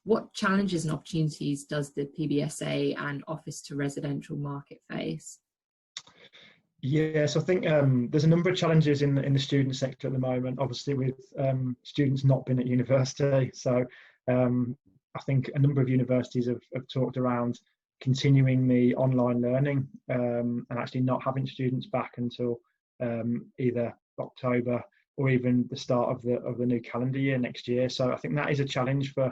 What challenges and opportunities does the PBSA and office to residential market face? Yes, I think there's a number of challenges in the student sector at the moment, obviously with students not being at university. So I think a number of universities have talked around continuing the online learning and actually not having students back until either October or even the start of the new calendar year next year. So I think that is a challenge for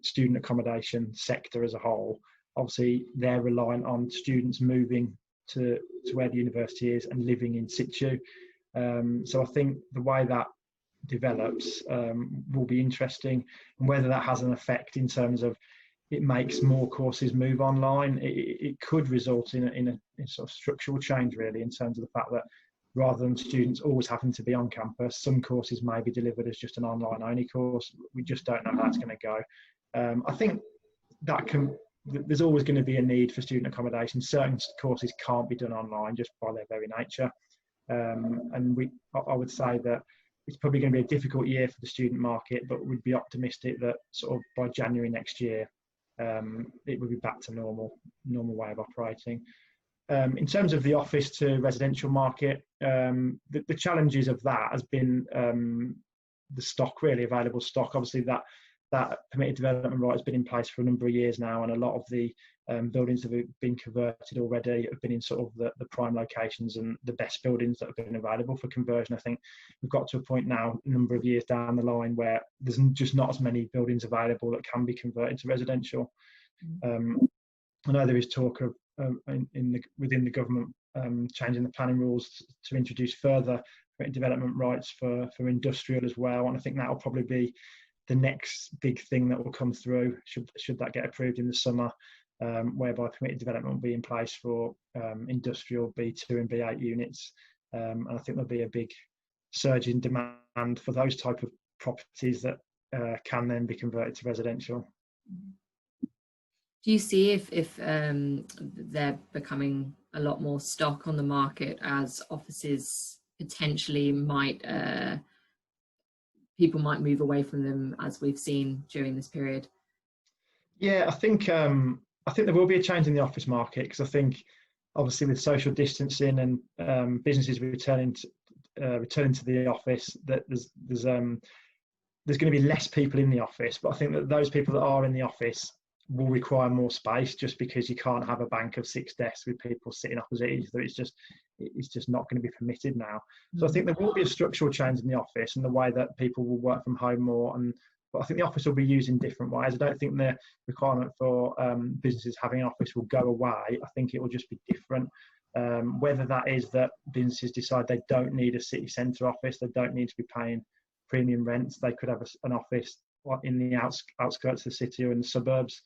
student accommodation sector as a whole. Obviously, they're reliant on students moving to where the university is and living in situ. So I think the way that develops will be interesting, and whether that has an effect in terms of it makes more courses move online, it could result in a sort of structural change really, in terms of the fact that rather than students always having to be on campus, some courses may be delivered as just an online only course. We just don't know how that's going to go. I think that there's always going to be a need for student accommodation. Certain courses can't be done online just by their very nature. And I would say that it's probably going to be a difficult year for the student market, but we'd be optimistic that sort of by January next year, it will be back to normal way of operating. In terms of the office to residential market, the challenges of that has been the stock, really available stock. Obviously, that permitted development right has been in place for a number of years now, and a lot of the buildings that have been converted already have been in sort of the prime locations and the best buildings that have been available for conversion. I think we've got to a point now, a number of years down the line, where there's just not as many buildings available that can be converted to residential. I know there is talk of within the government changing the planning rules to introduce further development rights for industrial as well, and I think that will probably be the next big thing that will come through, should that get approved in the summer, whereby permitted development will be in place for industrial B2 and B8 units. And I think there'll be a big surge in demand for those type of properties that can then be converted to residential. Do you see if they're becoming a lot more stock on the market as offices potentially might people might move away from them, as we've seen during this period? Yeah, I think there will be a change in the office market, because I think obviously with social distancing and businesses returning to the office, that there's going to be less people in the office. But I think that those people that are in the office will require more space, just because you can't have a bank of 6 desks with people sitting opposite each other. It's just not going to be permitted now. So I think there will be a structural change in the office and the way that people will work from home more. But I think the office will be used in different ways. I don't think the requirement for businesses having an office will go away. I think it will just be different. Whether that is that businesses decide they don't need a city centre office, they don't need to be paying premium rents, they could have an office in the outskirts of the city or in the suburbs.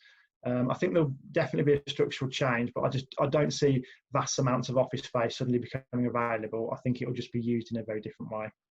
I think there'll definitely be a structural change, but I don't see vast amounts of office space suddenly becoming available. I think it will just be used in a very different way.